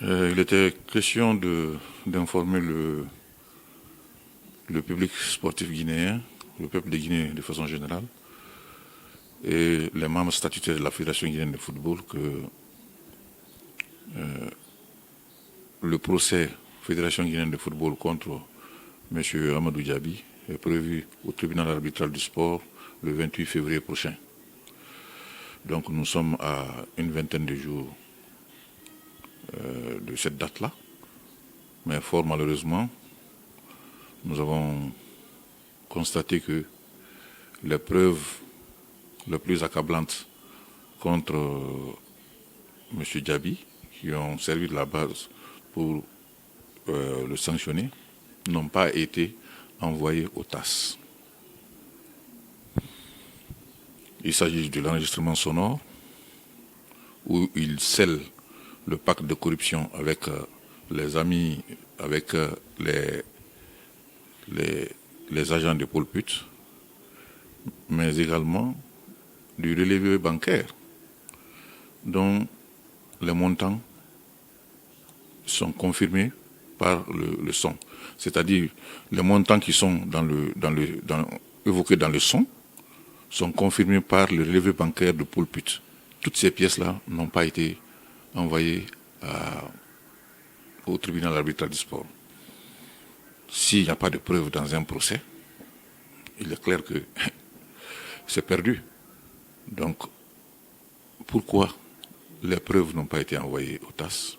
Il était question d'informer le public sportif guinéen, le peuple de Guinée de façon générale, et les membres statutaires de la Fédération guinéenne de football que le procès Fédération guinéenne de football contre M. Amadou Diaby est prévu au tribunal arbitral du sport le 28 février prochain. Donc nous sommes à une vingtaine de jours de cette date-là, mais fort malheureusement, nous avons constaté que les preuves les plus accablantes contre M. Diaby, qui ont servi de la base pour le sanctionner, n'ont pas été envoyées au TAS. Il s'agit de l'enregistrement sonore où il scelle le pacte de corruption avec les amis, avec les agents de Pol Pot, mais également du relevé bancaire dont les montants sont confirmés par le son. C'est-à-dire les montants qui sont évoqués dans le son sont confirmés par le relevé bancaire de Pol Pot. Toutes ces pièces-là n'ont pas été envoyées au tribunal arbitral du sport. S'il n'y a pas de preuve dans un procès, il est clair que c'est perdu. Donc, pourquoi les preuves n'ont pas été envoyées au TAS?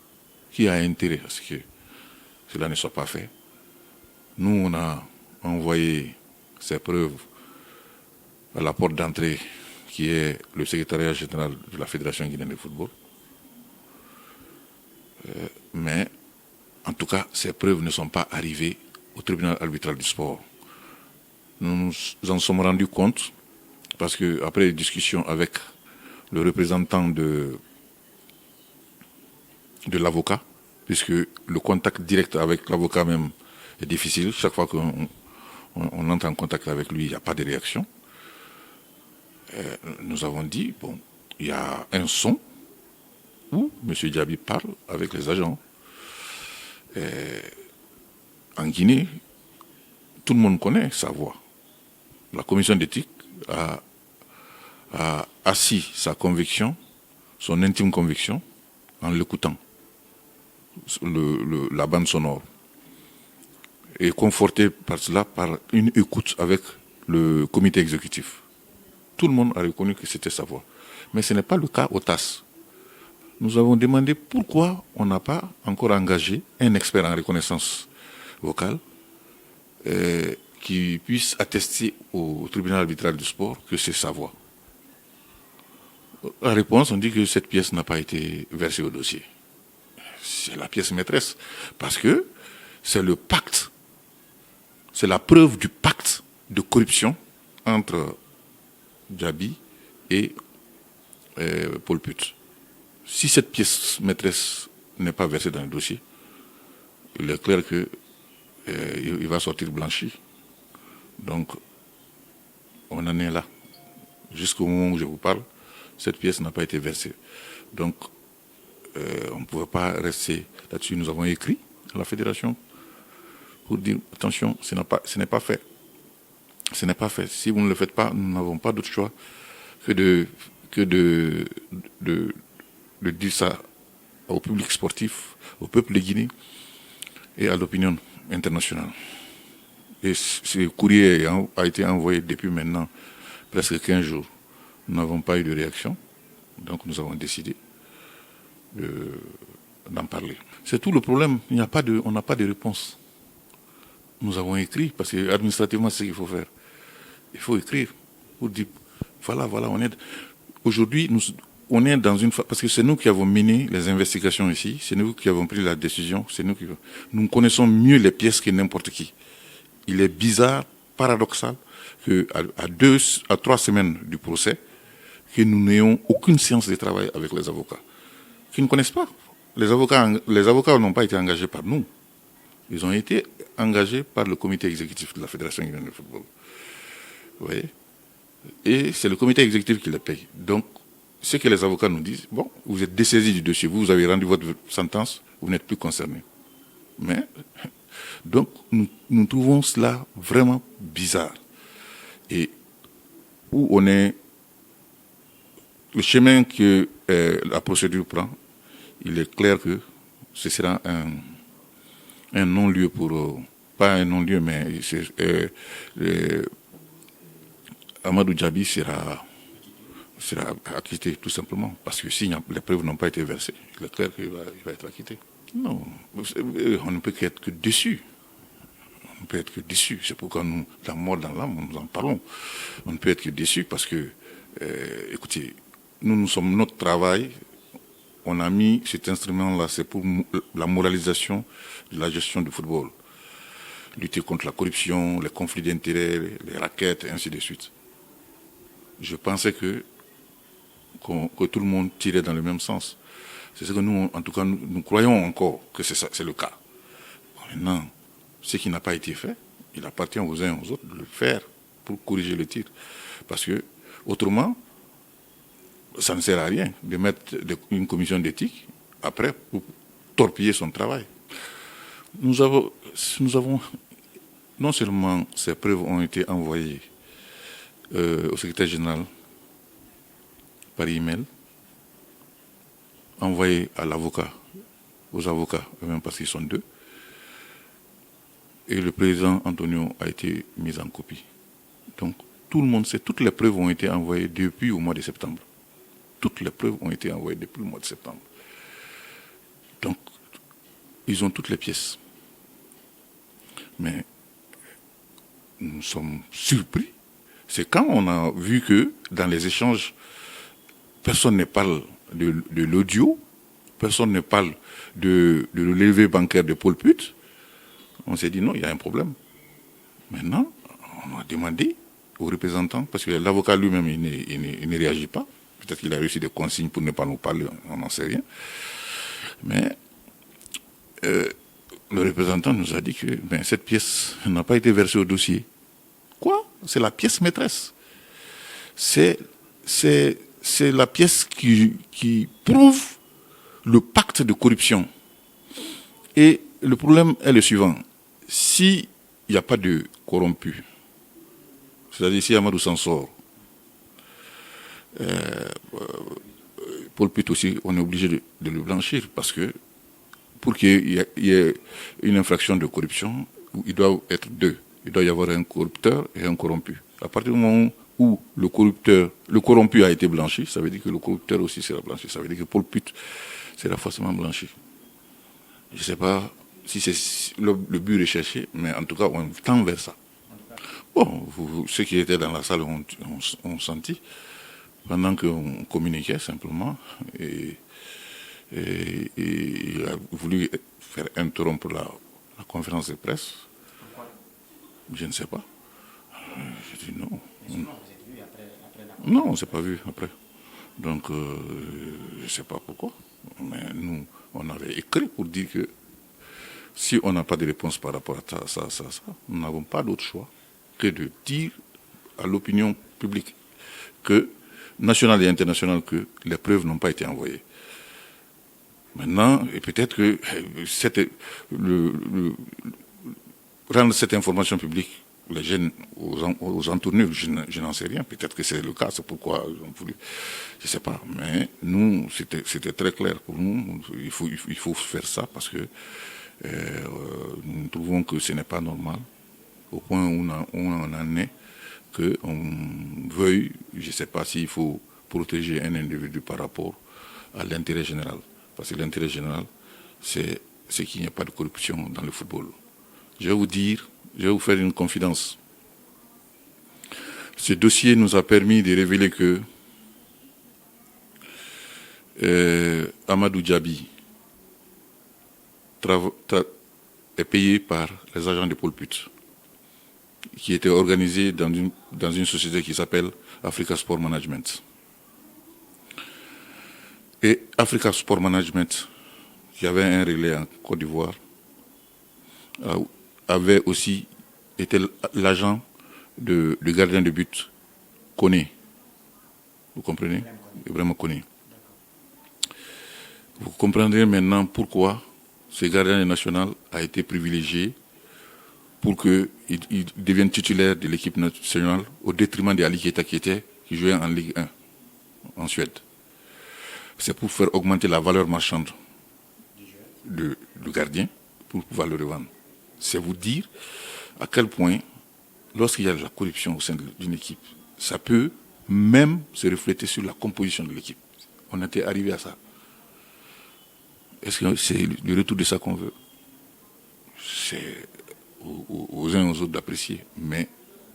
Qui a intérêt à ce que cela ne soit pas fait? Nous, on a envoyé ces preuves à la porte d'entrée qui est le secrétariat général de la Fédération guinéenne de football. Mais, en tout cas, ces preuves ne sont pas arrivées au tribunal arbitral du sport. Nous nous en sommes rendus compte parce qu'après les discussions avec le représentant de l'avocat, puisque le contact direct avec l'avocat même est difficile, chaque fois qu'on entre en contact avec lui, il n'y a pas de réaction. Nous avons dit, bon, il y a un son où M. Diaby parle avec les agents. En Guinée, tout le monde connaît sa voix. La commission d'éthique a assis sa conviction, son intime conviction, en l'écoutant, la bande sonore, et conforté par cela par une écoute avec le comité exécutif. Tout le monde a reconnu que c'était sa voix. Mais ce n'est pas le cas au TAS. Nous avons demandé pourquoi on n'a pas encore engagé un expert en reconnaissance vocale qui puisse attester au tribunal arbitral du sport que c'est sa voix. La réponse, on dit que cette pièce n'a pas été versée au dossier. C'est la pièce maîtresse, parce que c'est le pacte, c'est la preuve du pacte de corruption entre Diaby et Pol Pot. Si cette pièce maîtresse n'est pas versée dans le dossier, il est clair qu'il va sortir blanchi. Donc, on en est là. Jusqu'au moment où je vous parle, cette pièce n'a pas été versée. Donc, on ne pouvait pas rester là-dessus. Nous avons écrit à la fédération pour dire, attention, ce n'est pas fait. Ce n'est pas fait. Si vous ne le faites pas, nous n'avons pas d'autre choix que de dire ça au public sportif, au peuple de Guinée et à l'opinion internationale. Et ce courrier a été envoyé depuis maintenant presque 15 jours. Nous n'avons pas eu de réaction, donc nous avons décidé d'en parler. C'est tout le problème, on n'a pas de réponse. Nous avons écrit, parce que administrativement c'est ce qu'il faut faire. Il faut écrire pour dire, voilà, aujourd'hui, on est dans une phase, parce que c'est nous qui avons mené les investigations ici, c'est nous qui avons pris la décision, nous connaissons mieux les pièces que n'importe qui. Il est bizarre, paradoxal, qu'à 3 semaines du procès, que nous n'ayons aucune séance de travail avec les avocats, qui ne connaissent pas. Les avocats n'ont pas été engagés par nous. Ils ont été engagés par le comité exécutif de la Fédération guinéenne de football. Vous voyez? Et c'est le comité exécutif qui les paye. Donc, ce que les avocats nous disent, bon, vous êtes dessaisis du dossier, vous avez rendu votre sentence, vous n'êtes plus concerné. Mais, donc, nous trouvons cela vraiment bizarre. Et où on est, le chemin que la procédure prend, il est clair que ce sera un non-lieu pour, pas un non-lieu, mais Amadou Djabi sera acquitté tout simplement, parce que si les preuves n'ont pas été versées, il est clair qu'il va être acquitté. Non, on ne peut qu'être que déçu. On ne peut être que déçu. C'est pourquoi nous, la mort dans l'âme, nous en parlons. On ne peut être que déçu parce que, écoutez, nous sommes notre travail. On a mis cet instrument-là, c'est pour la moralisation de la gestion du football. Lutter contre la corruption, les conflits d'intérêts, les raquettes, et ainsi de suite. Je pensais que tout le monde tirait dans le même sens. C'est ce que nous, en tout cas, nous croyons encore que c'est le cas. Maintenant, ce qui n'a pas été fait, il appartient aux uns et aux autres de le faire pour corriger le tir. Parce que, autrement, ça ne sert à rien de mettre une commission d'éthique après pour torpiller son travail. Nous avons, non seulement ces preuves ont été envoyées au secrétaire général par email, envoyées à l'avocat, aux avocats, même parce qu'ils sont deux, et le président Antonio a été mis en copie. Donc tout le monde sait, toutes les preuves ont été envoyées depuis au mois de septembre. Toutes les preuves ont été envoyées depuis le mois de septembre. Donc, ils ont toutes les pièces. Mais nous sommes surpris. C'est quand on a vu que dans les échanges, personne ne parle de l'audio, personne ne parle de relevé bancaire de Paul Put. On s'est dit non, il y a un problème. Maintenant, on a demandé aux représentants, parce que l'avocat lui-même, il ne réagit pas. Peut-être qu'il a reçu des consignes pour ne pas nous parler, on n'en sait rien. Mais le représentant nous a dit que cette pièce n'a pas été versée au dossier. Quoi? C'est la pièce maîtresse. C'est la pièce qui prouve le pacte de corruption. Et le problème est le suivant. S'il n'y a pas de corrompu, c'est-à-dire si Amadou s'en sort, Paul Put aussi, on est obligé de le blanchir parce que pour qu'il y ait une infraction de corruption, il doit être deux. Il doit y avoir un corrupteur et un corrompu. À partir du moment où le corrompu a été blanchi, ça veut dire que le corrupteur aussi sera blanchi. Ça veut dire que Paul Put sera forcément blanchi. Je ne sais pas si c'est le but recherché, mais en tout cas, on tend vers ça. Bon, ceux qui étaient dans la salle ont senti, pendant qu'on communiquait simplement, et il a voulu faire interrompre la conférence de presse. Je ne sais pas. J'ai dit non. Non, on ne s'est pas vu après. Donc, je ne sais pas pourquoi. Mais nous, on avait écrit pour dire que si on n'a pas de réponse par rapport à ça, nous n'avons pas d'autre choix que de dire à l'opinion publique que, nationale et internationale, que les preuves n'ont pas été envoyées. Maintenant, et peut-être que rendre cette information publique, les jeunes aux entournures, je n'en sais rien. Peut-être que c'est le cas, c'est pourquoi ils ont voulu. Je ne sais pas. Mais nous, c'était très clair pour nous. Il faut faire ça parce que nous trouvons que ce n'est pas normal, au point où on en est, qu'on veuille, je ne sais pas s'il faut protéger un individu par rapport à l'intérêt général. Parce que l'intérêt général, c'est qu'il n'y ait pas de corruption dans le football. Je vais vous faire une confidence. Ce dossier nous a permis de révéler que Amadou Djabi est payé par les agents de Paul Put, qui était organisé dans une société qui s'appelle Africa Sport Management. Et Africa Sport Management, qui avait un relais en Côte d'Ivoire, avait aussi été l'agent du gardien de but Koné. Vous comprenez? Vraiment Koné. Vous comprendrez maintenant pourquoi ce gardien national a été privilégié pour qu'il devienne titulaire de l'équipe nationale au détriment de Ali Keita qui jouait en Ligue 1 en Suède. C'est pour faire augmenter la valeur marchande du gardien pour pouvoir le revendre. C'est vous dire à quel point, lorsqu'il y a de la corruption au sein d'une équipe, ça peut même se refléter sur la composition de l'équipe. On était arrivé à ça. Est-ce que c'est le retour de ça qu'on veut? C'est aux uns et aux autres d'apprécier. Mais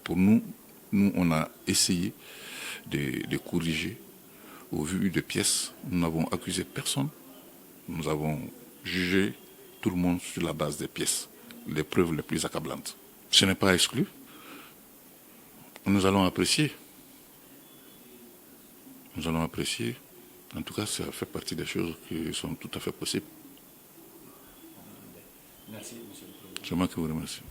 pour nous, on a essayé de corriger au vu de pièces. Nous n'avons accusé personne. Nous avons jugé tout le monde sur la base des pièces, les preuves les plus accablantes. Ce n'est pas exclu. Nous allons apprécier. Nous allons apprécier. En tout cas, ça fait partie des choses qui sont tout à fait possibles. Merci, monsieur le Président. C'est moi qui vous remercie.